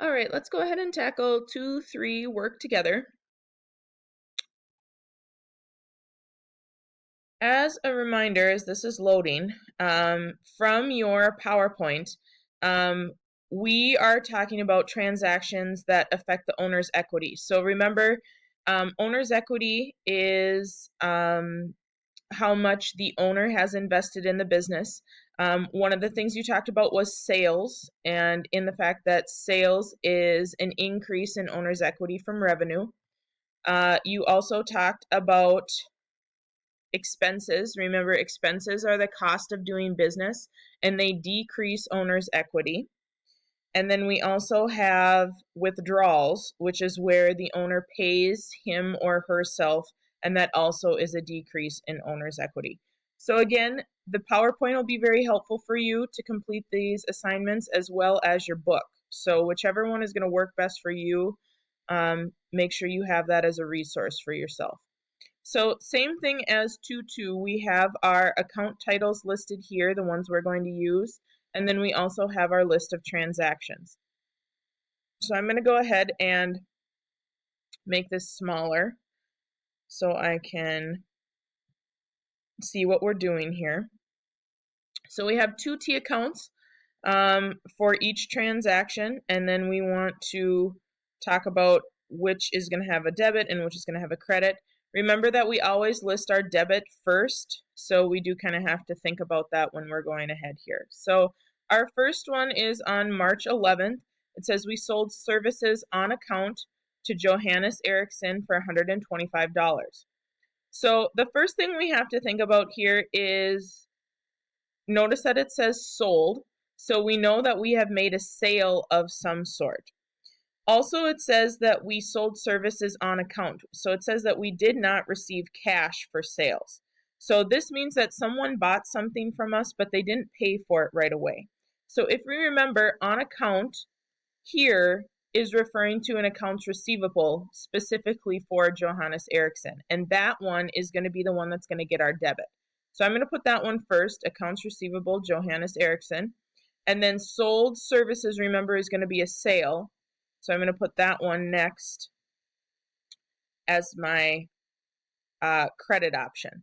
All right, let's go ahead and tackle 2, 3, work together. As a reminder, as this is loading, from your PowerPoint, we are talking about transactions that affect the owner's equity. So remember, owner's equity is how much the owner has invested in the business. One of the things you talked about was sales, and in the fact that sales is an increase in owner's equity from revenue. You also talked about expenses. Remember, expenses are the cost of doing business, and they decrease owner's equity. And then we also have withdrawals, which is where the owner pays him or herself, and that also is a decrease in owner's equity. So again, the PowerPoint will be very helpful for you to complete these assignments as well as your book. So whichever one is going to work best for you, make sure you have that as a resource for yourself. So same thing as 2.2, we have our account titles listed here, the ones we're going to use, and then we also have our list of transactions. So I'm going to go ahead and make this smaller so I can see what we're doing here. So we have 2 T accounts for each transaction, and then we want to talk about which is going to have a debit and which is going to have a credit. Remember that we always list our debit first, so we do kind of have to think about that when we're going ahead here. So our first one is on March 11th. It says we sold services on account to Johannes Eriksson for $125. So the first thing we have to think about here is, notice that it says sold, so we know that we have made a sale of some sort. Also, it says that we sold services on account. So it says that we did not receive cash for sales. So this means that someone bought something from us, but they didn't pay for it right away. So if we remember, on account here is referring to an accounts receivable specifically for Johannes Eriksson. And that one is going to be the one that's going to get our debit. So I'm going to put that one first, accounts receivable, Johannes Eriksson. And then sold services, remember, is going to be a sale. So I'm going to put that one next as my credit option.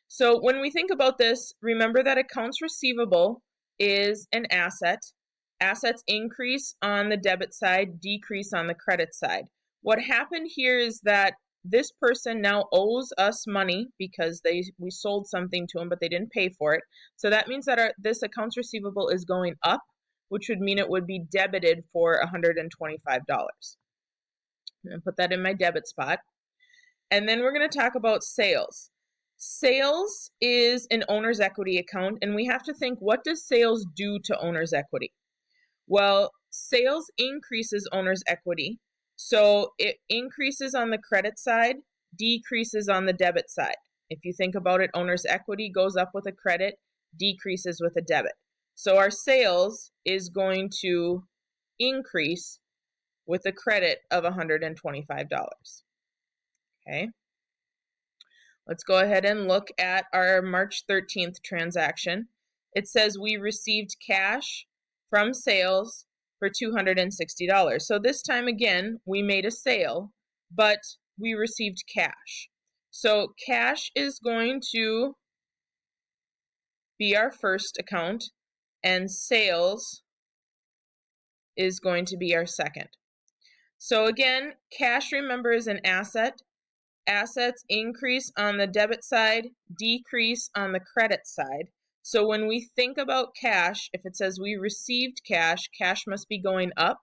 So when we think about this, remember that accounts receivable is an asset. Assets increase on the debit side, decrease on the credit side. What happened here is that this person now owes us money because we sold something to them, but they didn't pay for it. So that means that this accounts receivable is going up, which would mean it would be debited for $125. I'm going to put that in my debit spot. And then we're going to talk about sales. Sales is an owner's equity account, and we have to think, what does sales do to owner's equity? Well, sales increases owner's equity. So it increases on the credit side, decreases on the debit side. If you think about it, owner's equity goes up with a credit, decreases with a debit. So our sales is going to increase with a credit of $125. Okay. Let's go ahead and look at our March 13th transaction. It says we received cash from sales for $260. So this time again, we made a sale, but we received cash. So cash is going to be our first account, and sales is going to be our second. So again, cash, remember, is an asset. Assets increase on the debit side, decrease on the credit side. So when we think about cash, if it says we received cash, cash must be going up.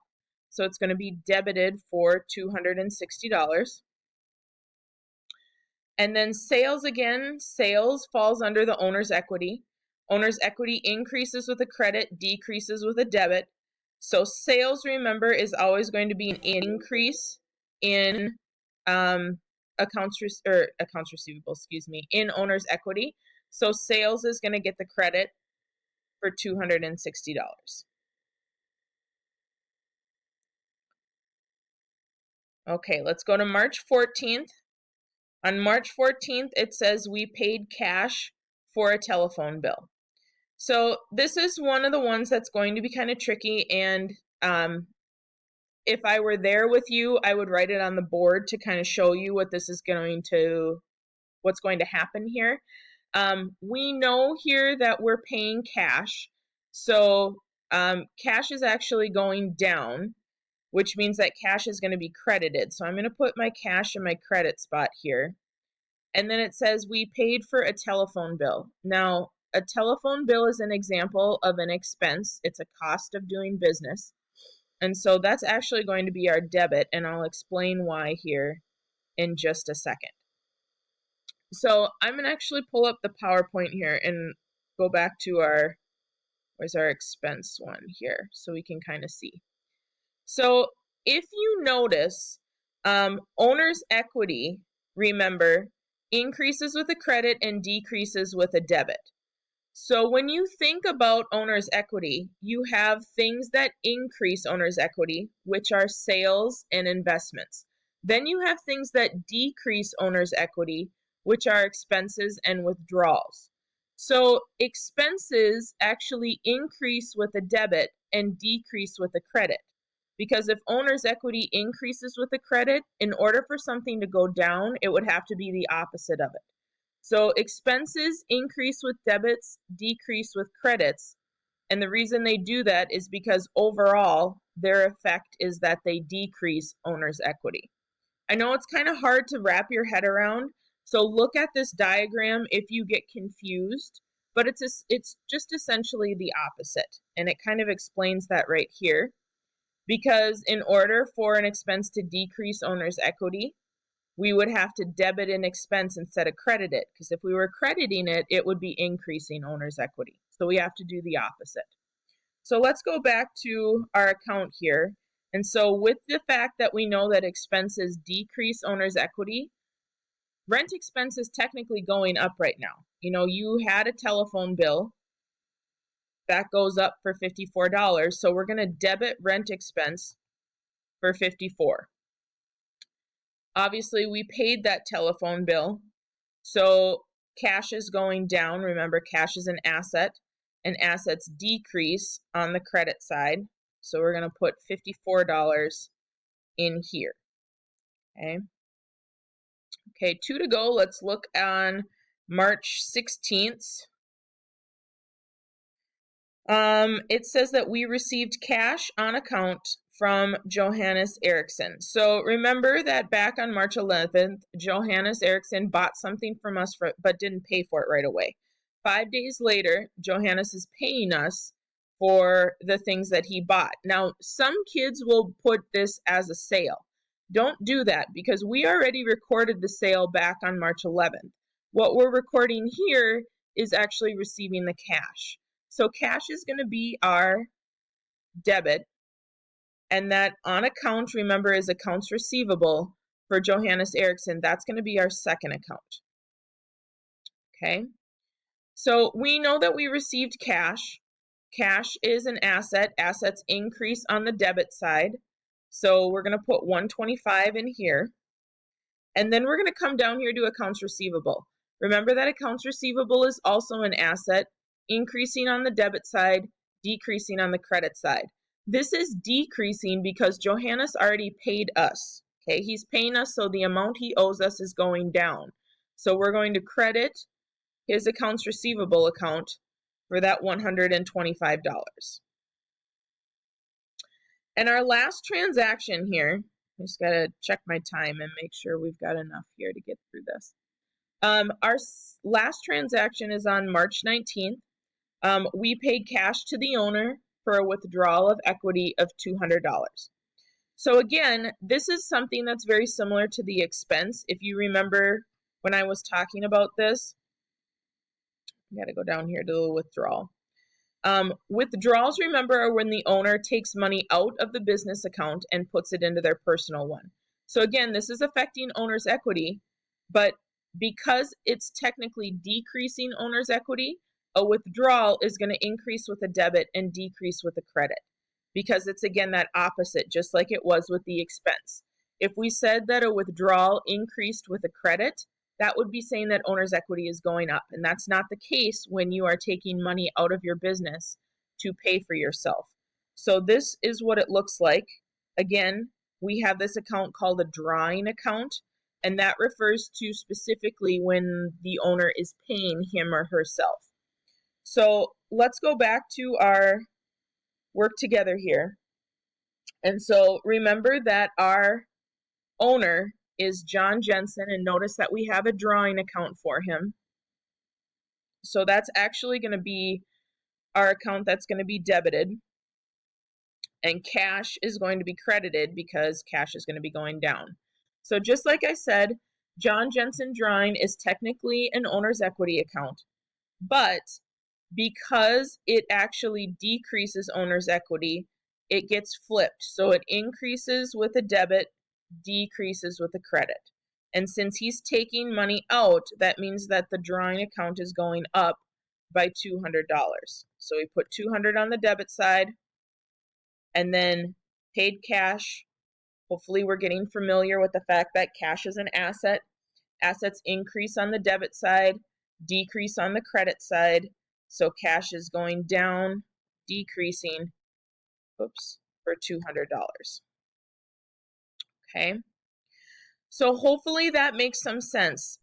So it's going to be debited for $260. And then sales again, sales falls under the owner's equity. Owner's equity increases with a credit, decreases with a debit. So sales, remember, is always going to be an increase in accounts receivable, in owner's equity. So sales is going to get the credit for $260. Okay, let's go to March 14th. On March 14th, it says we paid cash for a telephone bill. So this is one of the ones that's going to be kind of tricky, and if I were there with you, I would write it on the board to kind of show you what this is going to, what's going to happen here. We know here that we're paying cash. So cash is actually going down, which means that cash is going to be credited. So I'm going to put my cash in my credit spot here. And then it says we paid for a telephone bill. Now, a telephone bill is an example of an expense. It's a cost of doing business. And so that's actually going to be our debit, and I'll explain why here in just a second. So I'm going to actually pull up the PowerPoint here and go back to our, where's our expense one here, so we can kind of see. So if you notice, owner's equity, remember, increases with a credit and decreases with a debit. So when you think about owner's equity, you have things that increase owner's equity, which are sales and investments. Then you have things that decrease owner's equity, which are expenses and withdrawals. So expenses actually increase with a debit and decrease with a credit. Because if owner's equity increases with a credit, in order for something to go down, it would have to be the opposite of it. So expenses increase with debits, decrease with credits. And the reason they do that is because overall, their effect is that they decrease owner's equity. I know it's kind of hard to wrap your head around, so look at this diagram if you get confused, but it's just essentially the opposite. And it kind of explains that right here. Because in order for an expense to decrease owner's equity, we would have to debit an expense instead of credit it, because if we were crediting it, it would be increasing owner's equity. So we have to do the opposite. So let's go back to our account here. And so with the fact that we know that expenses decrease owner's equity, rent expense is technically going up right now. You know, you had a telephone bill that goes up for $54. So we're going to debit rent expense for $54. Obviously, we paid that telephone bill, so cash is going down. Remember, cash is an asset, and assets decrease on the credit side. So we're going to put $54 in here. Okay, 2 to go. Let's look on March 16th. It says that we received cash on account from Johannes Eriksson. So remember that back on March 11th, Johannes Eriksson bought something from us but didn't pay for it right away. 5 days later, Johannes is paying us for the things that he bought. Now, some kids will put this as a sale. Don't do that because we already recorded the sale back on March 11th. What we're recording here is actually receiving the cash. So cash is going to be our debit, and that on account, remember, is accounts receivable for Johannes Eriksson. That's going to be our second account. Okay, so we know that we received cash. Cash is an asset. Assets increase on the debit side. So we're going to put 125 in here. And then we're going to come down here to accounts receivable. Remember that accounts receivable is also an asset, increasing on the debit side, decreasing on the credit side. This is decreasing because Johannes already paid us. Okay, he's paying us, so the amount he owes us is going down. So we're going to credit his accounts receivable account for that $125. And our last transaction here, I just got to check my time and make sure we've got enough here to get through this. Our last transaction is on March 19th. We paid cash to the owner for a withdrawal of equity of $200. So again, this is something that's very similar to the expense. If you remember when I was talking about this, I got to go down here to the withdrawal. Withdrawals, remember, are when the owner takes money out of the business account and puts it into their personal one. So again, this is affecting owner's equity, but because it's technically decreasing owner's equity, a withdrawal is going to increase with a debit and decrease with a credit, because it's, again, that opposite, just like it was with the expense. If we said that a withdrawal increased with a credit, that would be saying that owner's equity is going up. And that's not the case when you are taking money out of your business to pay for yourself. So this is what it looks like Again, we have this account called a drawing account, and that refers to specifically when the owner is paying him or herself. So let's go back to our work together here. And so remember that our owner is John Jensen, and notice that we have a drawing account for him. So that's actually going to be our account that's going to be debited, and cash is going to be credited because cash is going to be going down. So just like I said, John Jensen Drawing is technically an owner's equity account, but because it actually decreases owner's equity, it gets flipped. So it increases with a debit, decreases with a credit. And since he's taking money out, that means that the drawing account is going up by $200. So we put $200 on the debit side, and then paid cash. Hopefully we're getting familiar with the fact that cash is an asset. Assets increase on the debit side, decrease on the credit side. So cash is going down, decreasing, for $200. Okay. So hopefully that makes some sense.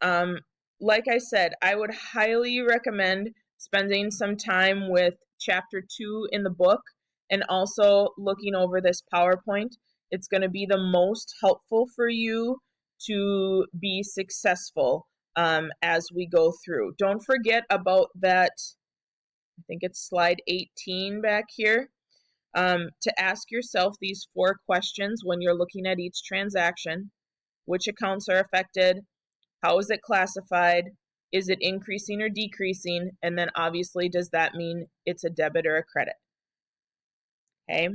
Like I said, I would highly recommend spending some time with chapter 2 in the book and also looking over this PowerPoint. It's going to be the most helpful for you to be successful as we go through. Don't forget about that, I think it's slide 18 back here, to ask yourself these 4 questions when you're looking at each transaction. Which accounts are affected? How is it classified? Is it increasing or decreasing? And then obviously, does that mean it's a debit or a credit? Okay.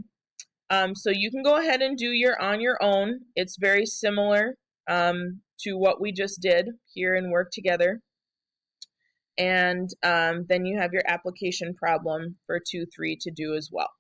So you can go ahead and do your on your own. It's very similar to what we just did here in Work Together. And then you have your application problem for 2-3 to do as well.